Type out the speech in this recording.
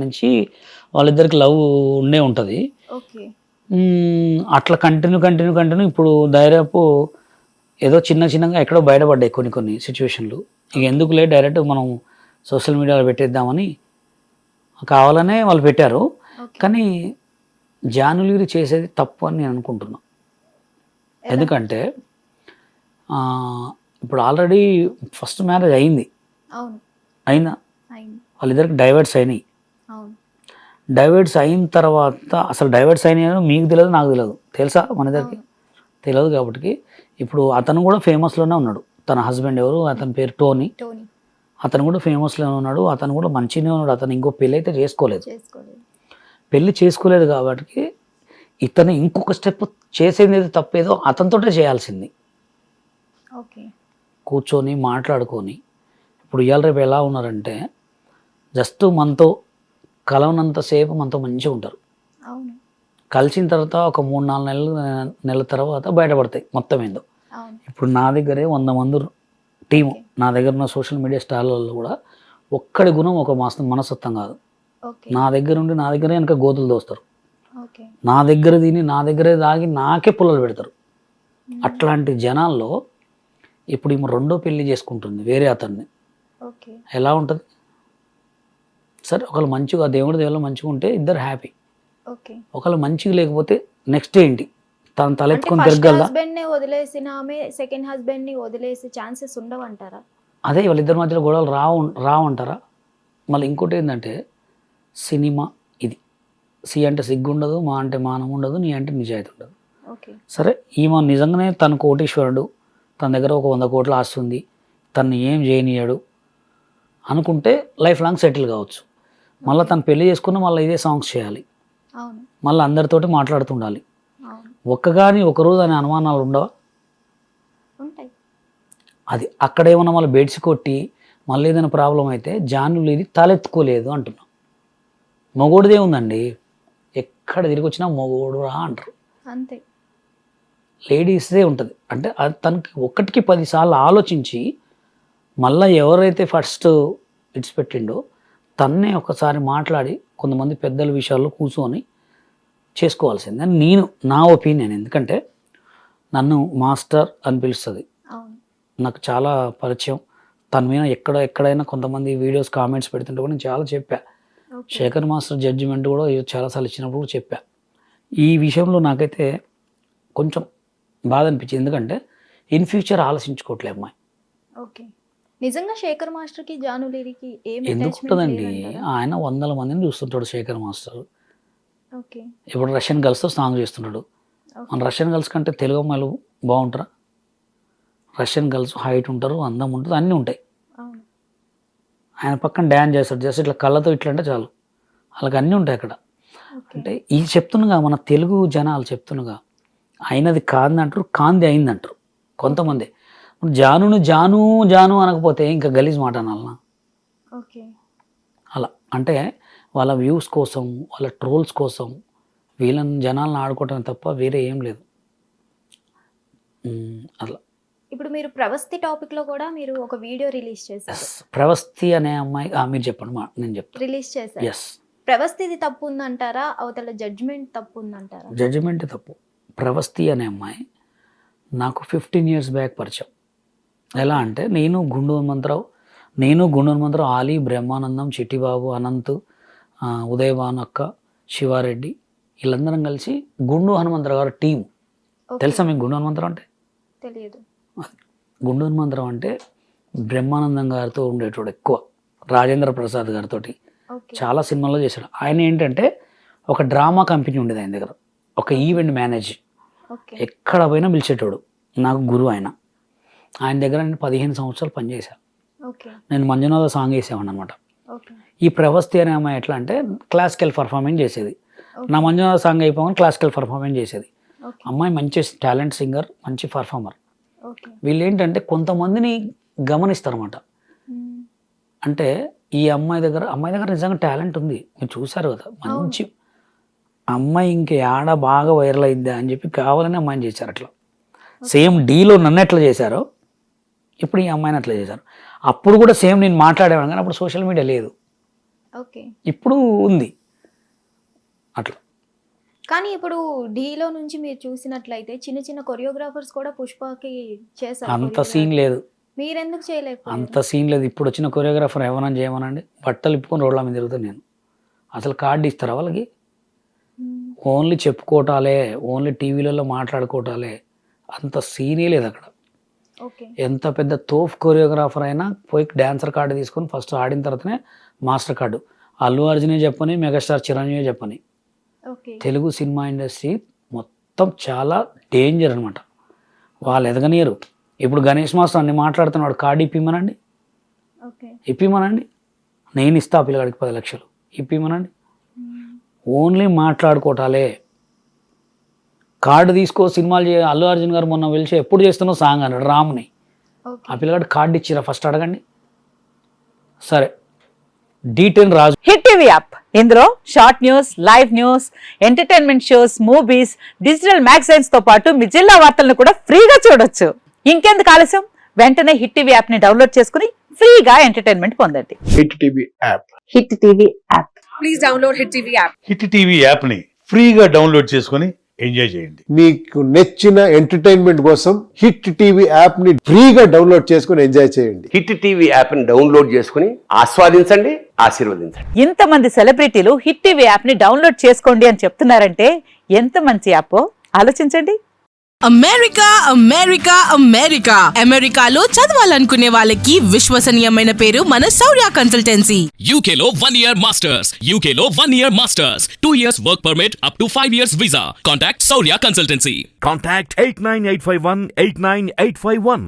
నుంచి వాళ్ళిద్దరికి లవ్ ఉండే ఉంటుంది. ఓకే. అట్లా కంటిన్యూ ఇప్పుడు ధైర్యపు ఏదో చిన్నగా ఎక్కడో బయటపడ్డాయి కొన్ని సిచ్యువేషన్లు. ఇక ఎందుకులే డైరెక్ట్ మనం సోషల్ మీడియాలో పెట్టేద్దామని కావాలనే వాళ్ళు పెట్టారు. కానీ జానులీరి చేసేది తప్పు అని నేను అనుకుంటున్నా. ఎందుకంటే ఇప్పుడు ఆల్రెడీ ఫస్ట్ మ్యారేజ్ అయింది. అయిందా? వాళ్ళిద్దరికి డైవర్ట్స్ అయినాయి. డైవర్ట్స్ అయిన తర్వాత అసలు డైవర్ట్స్ అయినాయో మీకు తెలియదు, నాకు తెలియదు. తెలుసా? మన ఇద్దరికి తెలియదు. కాబట్టి ఇప్పుడు అతను కూడా ఫేమస్లోనే ఉన్నాడు. తన హస్బెండ్ ఎవరు? అతని పేరు టోనీ. అతను కూడా ఫేమస్లోనే ఉన్నాడు. అతను కూడా మంచిగానే ఉన్నాడు. అతను ఇంకో పెళ్ళి అయితే పెళ్ళి చేసుకోలేదు కాబట్టి ఇతను ఇంకొక స్టెప్ చేసేది తప్పేదో అతనితోటే చేయాల్సింది. కూర్చొని మాట్లాడుకొని ఇప్పుడు ఇవాళ రేపు ఎలా ఉన్నారంటే జస్ట్ మనతో కలవనంతసేపు మనతో మంచిగా ఉంటారు. కలిసిన తర్వాత ఒక 3-4 నెలల తర్వాత బయటపడతాయి మొత్తం ఏందో. ఇప్పుడు నా దగ్గరే 100 మంది టీము, నా దగ్గర ఉన్న సోషల్ మీడియా స్టార్లలో కూడా ఒక్కడి గుణం ఒక మనస్తత్వం కాదు. నా దగ్గరే వెనక గోతులు దోస్తారు. నా దగ్గర తిని నా దగ్గరే తాగి నాకే పుల్లలు పెడతారు. అట్లాంటి జనాల్లో ఇప్పుడు ఈమె రెండో పెళ్లి చేసుకుంటుంది వేరే అతన్ని. ఎలా ఉంటుంది? సరే, ఒకళ్ళు మంచిగా దేవుడి దేవుళ్ళు మంచిగా ఉంటే ఇద్దరు హ్యాపీ. ఒకళ్ళు మంచిగా లేకపోతే నెక్స్ట్ ఏంటి? తను తలెత్తుకొని తిరగలదా? వదిలేసిన ఆమె సెకండ్ హస్బెండ్ ని వదిలేసే ఛాన్సెస్ ఉండవంటారా? అదే వాళ్ళిద్దరి మధ్యలో గొడవలు రావంటారా? మళ్ళీ ఇంకోటి ఏంటంటే సినిమా ఇది. సి అంటే సిగ్గు ఉండదు, మా అంటే మానం ఉండదు, నీ అంటే నిజాయితీ ఉండదు. సరే, ఈమె నిజంగానే తను కోటీశ్వరుడు, తన దగ్గర ఒక 100 కోట్ల ఆస్తుంది, తను ఏం చేయనీయాడు అనుకుంటే లైఫ్ లాంగ్ సెటిల్ కావచ్చు. మళ్ళీ తను పెళ్లి చేసుకున్న మళ్ళీ ఇదే సాంగ్స్ చేయాలి, మళ్ళీ అందరితోటి మాట్లాడుతుండాలి. ఒకరోజు అనే అనుమానాలు ఉండవా? అది అక్కడేమన్నా మళ్ళీ బెడ్స్ కొట్టి మళ్ళీ ఏదైనా ప్రాబ్లం అయితే జానులీరి తలెత్తుకోలేదు అంటున్నాం. మొగోడిదే ఉందండి, ఎక్కడ తిరిగి వచ్చినా మొగోడు రా అంటారు. అంతే, లేడీస్దే ఉంటుంది. అంటే అది తనకి 1కి 10 సార్లు ఆలోచించి మళ్ళీ ఎవరైతే ఫస్ట్ ఇడిచిపెట్టిండో తన్నే ఒకసారి మాట్లాడి కొంతమంది పెద్దల విషయాల్లో కూర్చొని చేసుకోవాల్సిందే అని నా ఒపీనియన్. ఎందుకంటే నన్ను మాస్టర్ అని పిలుస్తుంది, నాకు చాలా పరిచయం. తన మీద ఎక్కడైనా కొంతమంది వీడియోస్ కామెంట్స్ పెడుతుంటే కూడా నేను చాలా చెప్పా. శేఖర్ మాస్టర్ జడ్జిమెంట్ కూడా చాలాసార్లు ఇచ్చినప్పుడు కూడా చెప్పా. ఈ విషయంలో నాకైతే కొంచెం బాధ అనిపించింది. ఎందుకంటే ఇన్ ఫ్యూచర్ ఆలోచించుకోవట్లే అమ్మాయి. నిజంగా శేఖర్ మాస్టర్కి జానులీరికి ఎందుకు ఉంటుందండి? ఆయన 100 మందిని చూస్తుంటాడు శేఖర్ మాస్టర్. ఇప్పుడు రష్యన్ గర్ల్స్తో సాంగ్ చేస్తుంటాడు. మన రష్యన్ గర్ల్స్ కంటే తెలుగు అమ్మాయిలు బాగుంటారా? రష్యన్ గర్ల్స్ హైట్ ఉంటారు, అందం ఉంటుంది, అన్నీ ఉంటాయి. ఆయన పక్కన డ్యాన్స్ చేస్తాడు, జస్ట్ ఇట్లా కళ్ళతో ఇట్లా అంటే చాలు, వాళ్ళకి అన్నీ ఉంటాయి అక్కడ. అంటే ఇది చెప్తున్నగా మన తెలుగు జనాలు చెప్తున్నగా అయినది కాదంటారు, కాంది అయిందంటారు కొంతమంది. జాను అనకపోతే ఇంకా గలీజ్ మాట అనాలనా? అలా అంటే వాళ్ళ వ్యూస్ కోసం, వాళ్ళ ట్రోల్స్ కోసం వీళ్ళని జనాలను ఆడుకోవటం తప్ప వేరే ఏం లేదు. అట్లా ఇప్పుడు మీరు ప్రవస్తి టాపిక్ లో కూడా మీరు ఒక వీడియో రిలీజ్ చేశారు. ప్రవస్తి అనే అమ్మాయి, మీరు చెప్పండి, నేను చెప్తాను. రిలీజ్ చేశారు. ప్రవస్తిది తప్పు ఉందంటారా, అవతల జడ్జిమెంట్ తప్పు ఉందంటారా? జడ్జిమెంట్ తప్పు. ప్రవస్తి అనే అమ్మాయి నాకు 15 years బ్యాక్ పరిచయం. ఎలా అంటే నేను గుండు హనుమంతరావు, ఆలీ, బ్రహ్మానందం, చిట్టిబాబు, అనంత్, ఉదయభాను అక్క, శివారెడ్డి వీళ్ళందరం కలిసి గుండు హనుమంతరావు గారు టీం. తెలుసా మీకు గుండు హనుమంతరావు అంటే? తెలియదు. గుండు హనుమంతరావు అంటే బ్రహ్మానందం గారితో ఉండేటోడు ఎక్కువ, రాజేంద్ర ప్రసాద్ గారితో చాలా సినిమాల్లో చేశాడు. ఆయన ఏంటంటే ఒక డ్రామా కంపెనీ ఉండేది ఆయన దగ్గర, ఒక ఈవెంట్ మేనేజ్, ఎక్కడ పోయినా పిలిచేటోడు. నాకు గురువు ఆయన దగ్గర నేను 15 సంవత్సరాలు పనిచేశాను. నేను మంజునాథ సాంగ్ వేసేవాడిని అనమాట. ఈ ప్రవస్తి అనే అమ్మాయి ఎట్లా అంటే క్లాసికల్ పర్ఫార్మెన్స్ చేసేది. నా మంజునాథ సాంగ్ అయిపోగానే క్లాసికల్ పర్ఫార్మెన్స్ చేసేది. అమ్మాయి మంచి టాలెంట్ సింగర్, మంచి పర్ఫార్మర్. వీళ్ళు ఏంటంటే కొంతమందిని గమనిస్తారన్నమాట. అంటే ఈ అమ్మాయి దగ్గర నిజంగా టాలెంట్ ఉంది, మీరు చూసారు కదా, మంచి అమ్మాయి ఇంక ఆడ బాగా వైరల్ అయిందా అని చెప్పి కావాలని అమ్మాయిని చేశారు. అట్లా సేమ్ డీలో నన్ను ఎట్లా చేశారో ఇప్పుడు ఈ అమ్మాయిని అట్లా చేశారు. అప్పుడు కూడా సేమ్ నేను మాట్లాడేవాడు, కానీ అప్పుడు సోషల్ మీడియా లేదు. ఓకే. ఇప్పుడు ఉంది అట్లా. కానీ ఇప్పుడు ఢీలో నుంచి మీరు చూసినట్లయితే చిన్న చిన్న కొరియోగ్రాఫర్స్ కూడా పుష్పకి చేశారు అంత choreography. సీన్ లేదు, మీరెందుకు చేయలేకపోయారు? అంత సీన్ లేదు. ఇప్పుడు వచ్చిన కొరియోగ్రాఫర్ ఎవరన్నా చేయమనండి, బట్టలు ఇప్పుకొని రోడ్ల మీద తిరుగుతాను నేను. అసలు కార్డు ఇస్తారా వాళ్ళకి? మ్మ్. ఓన్లీ చెప్పుకోవటాలే, ఓన్లీ టీవీలలో మాట్లాడుకోవటాలే, అంత సీనే లేదు అక్కడ. ఓకే. ఎంత పెద్ద తోఫ్ కొరియోగ్రాఫర్ అయినా పోయి డాన్సర్ కార్డు తీసుకొని ఫస్ట్ ఆడిన తర్వాతనే మాస్టర్ కార్డు. అల్లు అర్జునే చెప్పని, మెగాస్టార్ చిరంజీవి చెప్పని, ఓకే. తెలుగు సినిమా ఇండస్ట్రీ మొత్తం చాలా డేంజర్ అనమాట. వాళ్ళు ఎదగనియరు. ఇప్పుడు గణేష్ మాస్టర్ అన్ని మాట్లాడుతున్నాడు, కార్డు ఇప్పిమనండి, ఓకే. ఇప్పిమనండి, నేను ఇస్తా ఆ పిల్లగాడికి 10 లక్షలు ఇప్పిమనండి. మ్మ్. ఓన్లీ మాట్లాడుకోవటాలే. కార్డు తీసుకో సినిమాలు అల్లు అర్జున్ గారు మొన్న పిలిచి ఎప్పుడు చేస్తున్నావు సాంగ్ అన్నాడు రాముని. ఓకే. ఆ పిల్లగాడు కార్డు ఇచ్చిరా ఫస్ట్ అడగండి. సరే, D10 రాజు. హిట్ టీవీ యాప్ ఇందులో short news, live news, entertainment shows, movies, digital magazines తో పాటు మీ జిల్లా వార్తలను కూడా ఫ్రీగా చూడొచ్చు. ఇంకెందుకు ఆలస్యం, వెంటనే హిట్ టీవీ యాప్ ని డౌన్లోడ్ చేసుకుని ఫ్రీగా ఎంటర్టైన్మెంట్ పొందండి. Hit TV app. Hit TV app. Hit TV యాప్ని ఫ్రీగా డౌన్లోడ్ చేసుకొని ఎంజాయ్ చేయండి. మీకు నచ్చిన ఎంటర్టైన్మెంట్ కోసం హిట్ టీవీ యాప్ ని ఫ్రీగా డౌన్లోడ్ చేసుకుని ఎంజాయ్ చేయండి. హిట్ టీవీ యాప్ని డౌన్లోడ్ చేసుకుని ఆస్వాదించండి, ఆశీర్వదించండి. ఇంతమంది సెలబ్రిటీలు హిట్ టీవీ యాప్ ని డౌన్లోడ్ చేసుకోండి అని చెప్తున్నారంటే ఎంత మంచి యాప్ ఆలోచించండి. అమెరికా అమెరికా అమెరికా అమెరికాలో చదవాలనుకునే వాళ్ళకి విశ్వసనీయమైన పేరు మన శౌర్య consultancy. UK Law 1 Year Masters. UK Law 1 Year Masters. 2 years work permit up to 5 years visa. Contact Saurya Consultancy. Contact 89851 89851.